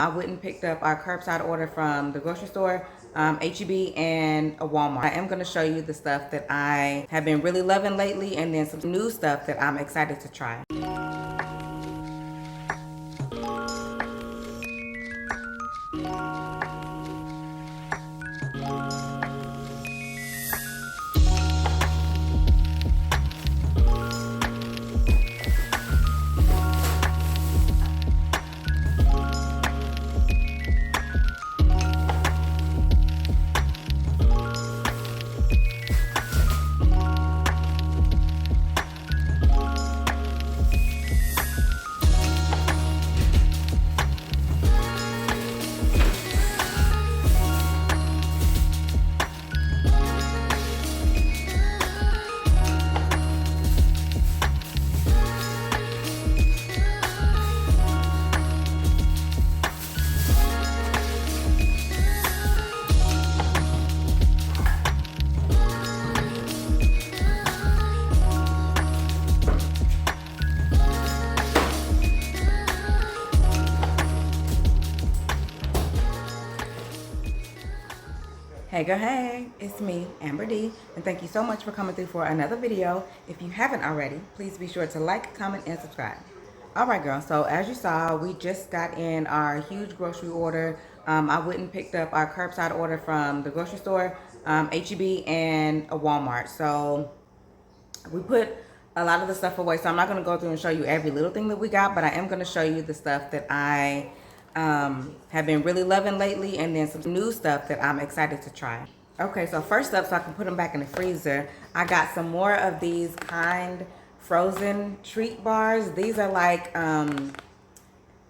I went and picked up our curbside order from the grocery store, HEB, and a Walmart. I am going to show you the stuff that I have been really loving lately, and then some new stuff that I'm excited to try. Hey girl, hey, it's me, Amber D, and thank you so much for coming through for another video. If you haven't already, please be sure to like, comment, and subscribe. Alright girl, so as you saw, we just got in our huge grocery order. I went and picked up our curbside order from the grocery store, HEB, and a Walmart. So we put a lot of the stuff away, so I'm not going to go through and show you every little thing that we got, but I am going to show you the stuff that I have been really loving lately, and then some new stuff that I'm excited to try. Okay, so first up, so I can put them back in the freezer, I got some more of these Kind frozen treat bars. These are like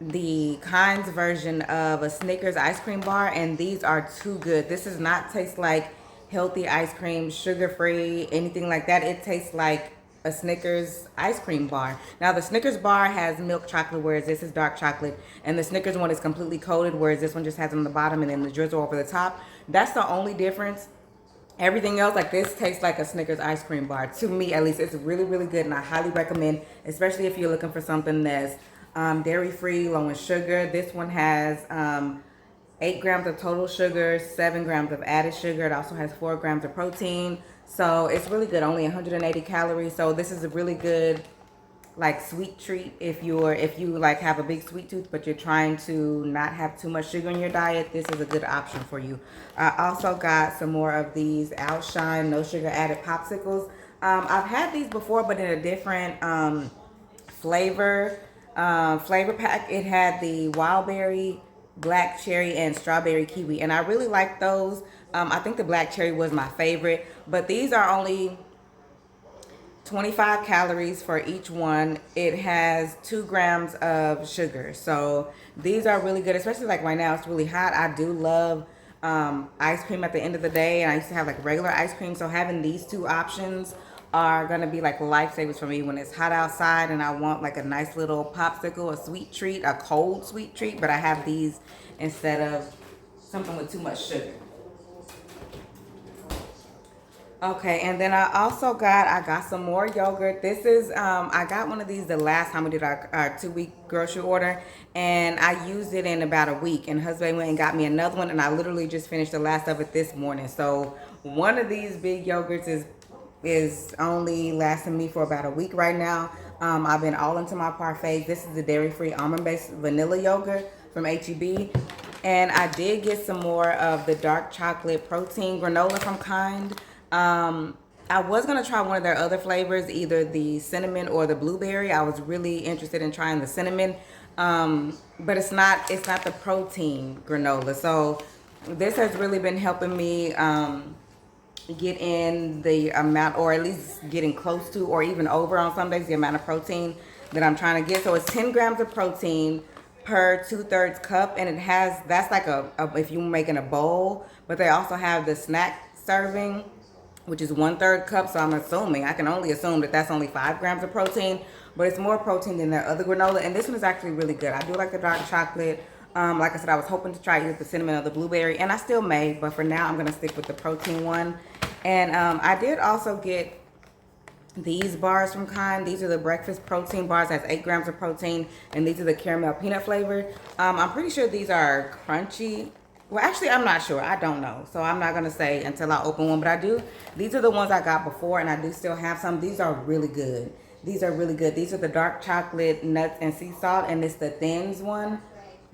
the Kind's version of a Snickers ice cream bar, and these are too good. This does not taste like healthy ice cream, sugar-free, anything like that. It tastes like a Snickers ice cream bar. Now the Snickers bar has milk chocolate, whereas this is dark chocolate, and the Snickers one is completely coated, whereas this one just has it on the bottom and then the drizzle over the top. That's the only difference. Everything else, like this, tastes like a Snickers ice cream bar. To me, at least, it's really, really good, and I highly recommend, especially if you're looking for something that's dairy-free, low in sugar. This one has 8 grams of total sugar, 7 grams of added sugar. It also has 4 grams of protein. So it's really good, only 180 calories. So this is a really good like sweet treat if you like have a big sweet tooth but you're trying to not have too much sugar in your diet. This is a good option for you. I also got some more of these Outshine no sugar added popsicles. I've had these before, but in a different flavor pack. It had the wild berry, black cherry, and strawberry kiwi, and I really like those. I think the black cherry was my favorite, but these are only 25 calories for each one. It has 2 grams of sugar, so these are really good, especially like right now it's really hot. I do love ice cream at the end of the day, and I used to have like regular ice cream, so having these two options are gonna be like lifesavers for me when it's hot outside and I want like a nice little popsicle, a sweet treat, a cold sweet treat, but I have these instead of something with too much sugar. Okay, and then I also got some more yogurt. This is I got one of these the last time we did our 2-week grocery order, and I used it in about a week, and husband went and got me another one, and I literally just finished the last of it this morning. So one of these big yogurts is only lasting me for about a week right now. I've been all into my parfaits. This is the dairy-free almond-based vanilla yogurt from HEB. And I did get some more of the dark chocolate protein granola from Kind. I was going to try one of their other flavors, either the cinnamon or the blueberry. I was really interested in trying the cinnamon, but it's not the protein granola. So this has really been helping me get in the amount, or at least getting close to, or even over on some days, the amount of protein that I'm trying to get. So it's 10 grams of protein per 2/3 cup, and it has, that's like a if you're making a bowl, but they also have the snack serving, which is 1/3 cup. So I can only assume that that's only 5 grams of protein, but it's more protein than their other granola. And this one is actually really good. I do like the dark chocolate. Like I said, I was hoping to try either the cinnamon or the blueberry, and I still may, but for now I'm going to stick with the protein one. And I did also get these bars from Kind. These are the breakfast protein bars. That's 8 grams of protein, and these are the caramel peanut flavor. I'm pretty sure these are crunchy. Well, actually, I'm not sure. I don't know, so I'm not gonna say until I open one. But I do. These are the ones I got before, and I do still have some. These are really good. These are really good. These are the dark chocolate nuts and sea salt, and it's the thins one.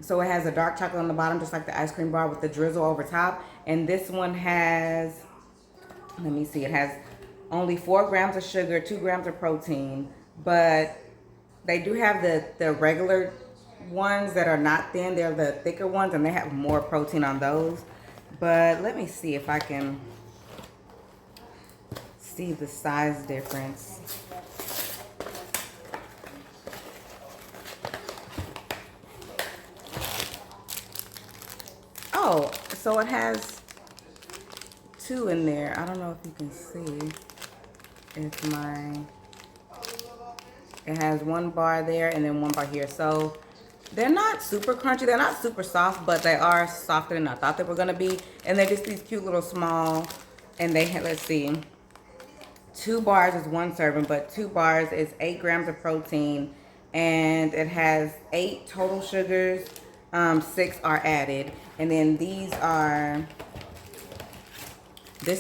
So it has a dark chocolate on the bottom, just like the ice cream bar with the drizzle over top. And this one has, let me see, it has only 4 grams of sugar, 2 grams of protein, but they do have the regular ones that are not thin. They're the thicker ones, and they have more protein on those. But let me see if I can see the size difference. Oh, so it has 2 in there. I don't know if you can see. It has 1 bar there and then 1 bar here. So they're not super crunchy. They're not super soft, but they are softer than I thought they were gonna be. And they're just these cute little small, and they have, let's see, 2 bars is 1 serving, but 2 bars is 8 grams of protein, and it has 8 total sugars. 6 are added. And then this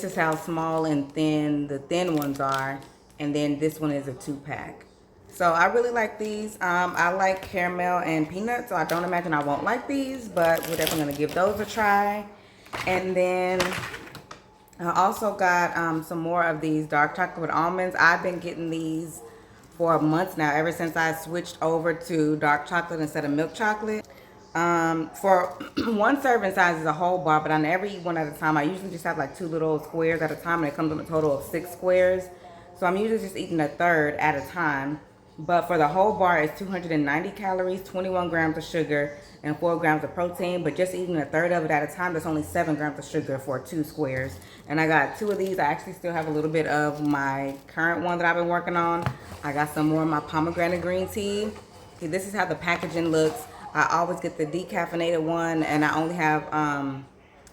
is how small and thin the thin ones are. And then this one is a 2-pack. So I really like these. I like caramel and peanut, so I don't imagine I won't like these, but we're definitely gonna give those a try. And then I also got some more of these dark chocolate with almonds. I've been getting these for months now, ever since I switched over to dark chocolate instead of milk chocolate. For 1 serving size is a whole bar, but I never eat one at a time. I usually just have like 2 little squares at a time, and it comes in a total of 6 squares. So I'm usually just eating a third at a time. But for the whole bar, it's 290 calories, 21 grams of sugar, and 4 grams of protein. But just eating a third of it at a time, that's only 7 grams of sugar for 2 squares. And I got 2 of these. I actually still have a little bit of my current one that I've been working on. I got some more of my pomegranate green tea. See, this is how the packaging looks. I always get the decaffeinated one, and I only have, I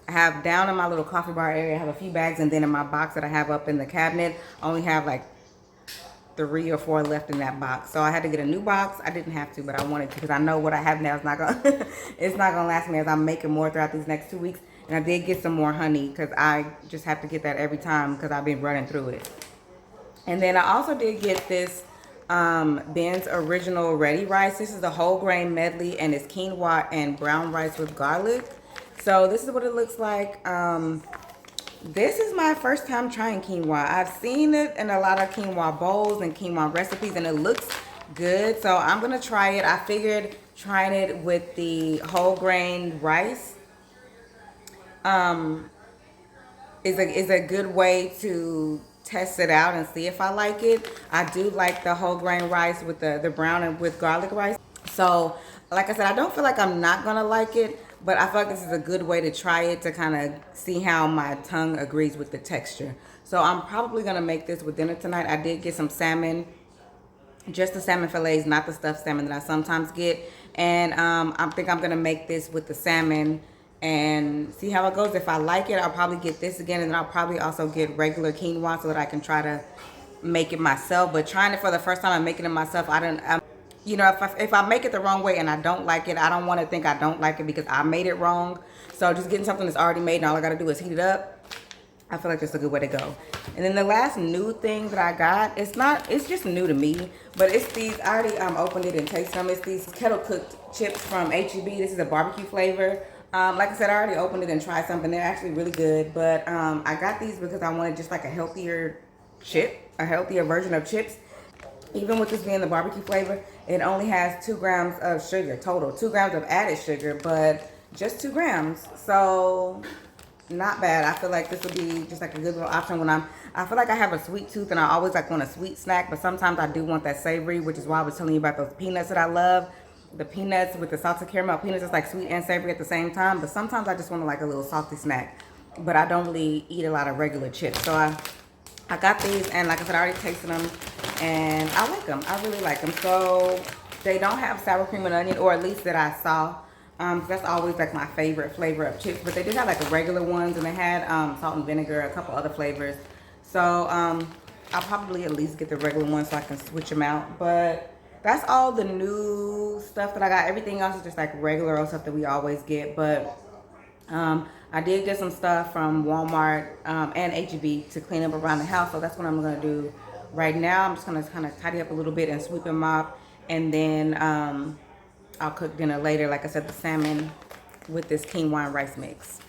have down in my little coffee bar area, I have a few bags, and then in my box that I have up in the cabinet, I only have like 3 or 4 left in that box. So I had to get a new box. I didn't have to, but I wanted to, because I know what I have now is not gonna it's not gonna last me, as I'm making more throughout these next 2 weeks. And I did get some more honey, because I just have to get that every time, because I've been running through it. And then I also did get this Ben's Original Ready Rice. This is the whole grain medley, and it's quinoa and brown rice with garlic. So this is what it looks like. This is my first time trying quinoa. I've seen it in a lot of quinoa bowls and quinoa recipes, and it looks good. So I'm gonna try it. I figured trying it with the whole grain rice is a good way to test it out and see if I like it. I do like the whole grain rice with the brown and with garlic rice. So like I said, I don't feel like I'm not gonna like it, but I feel like this is a good way to try it, to kind of see how my tongue agrees with the texture. So I'm probably gonna make this with dinner tonight. I did get some salmon, just the salmon fillets, not the stuffed salmon that I sometimes get. And I think I'm gonna make this with the salmon and see how it goes. If I like it, I'll probably get this again, and then I'll probably also get regular quinoa so that I can try to make it myself. But trying it for the first time and making it myself, you know, if I make it the wrong way and I don't like it, I don't want to think I don't like it because I made it wrong. So just getting something that's already made and all I got to do is heat it up, I feel like that's a good way to go. And then the last new thing that I got, it's just new to me, but it's these, I already opened it and tasted them. It's these kettle cooked chips from H-E-B. This is a barbecue flavor. Like I said, I already opened it and tried something. They're actually really good, but I got these because I wanted just like a healthier chip, a healthier version of chips. Even with this being the barbecue flavor, it only has 2 grams of sugar total, 2 grams of added sugar, but just 2 grams. So not bad. I feel like this would be just like a good little option when I feel like I have a sweet tooth and I always like want a sweet snack, but sometimes I do want that savory, which is why I was telling you about those peanuts that I love. The peanuts with the salted caramel peanuts is like sweet and savory at the same time, but sometimes I just want to like a little salty snack, but I don't really eat a lot of regular chips. So I got these, and like I said, I already tasted them and I like them. I really like them. So they don't have sour cream and onion, or at least that I saw. That's always like my favorite flavor of chips, but they did have like regular ones, and they had salt and vinegar, a couple other flavors. So I'll probably at least get the regular one so I can switch them out. But that's all the new stuff that I got. Everything else is just like regular old stuff that we always get. But I did get some stuff from Walmart and HEB to clean up around the house. So that's what I'm going to do right now. I'm just going to kind of tidy up a little bit and sweep and mop. And then I'll cook dinner later. Like I said, the salmon with this quinoa and rice mix.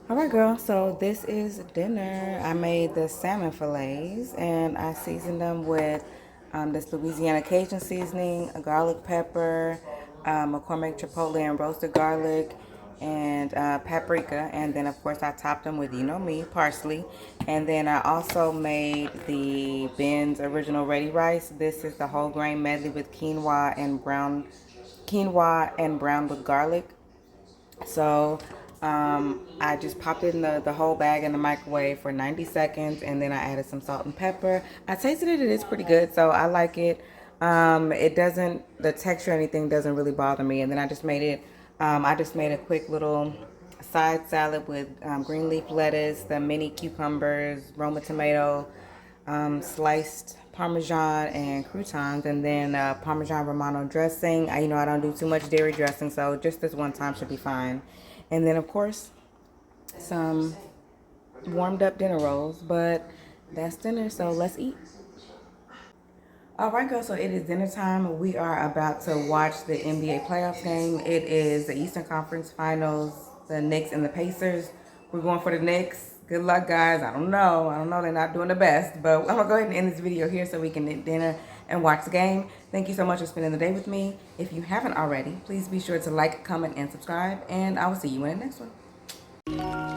All right, girl. So this is dinner. I made the salmon fillets and I seasoned them with this Louisiana Cajun seasoning, a garlic pepper, McCormick chipotle and roasted garlic, and paprika. And then, of course, I topped them with, you know me, parsley. And then I also made the Ben's Original Ready Rice. This is the whole grain medley with quinoa and brown with garlic. So I just popped it in the whole bag in the microwave for 90 seconds, and then I added some salt and pepper. I tasted it; it is pretty good, so I like it. It doesn't, the texture or anything doesn't really bother me. And then I just made it. I just made a quick little side salad with green leaf lettuce, the mini cucumbers, Roma tomato, sliced Parmesan and croutons, and then Parmesan Romano dressing. I don't do too much dairy dressing, so just this one time should be fine. And then, of course, some warmed up dinner rolls, but that's dinner, so let's eat. All right, girls, so it is dinner time. We are about to watch the NBA playoffs game. It is the Eastern Conference Finals, the Knicks and the Pacers. We're going for the Knicks. Good luck, guys. I don't know. They're not doing the best, but I'm going to go ahead and end this video here so we can eat dinner and watch the game. Thank you so much for spending the day with me. If you haven't already, please be sure to like, comment, and subscribe, and I will see you in the next one.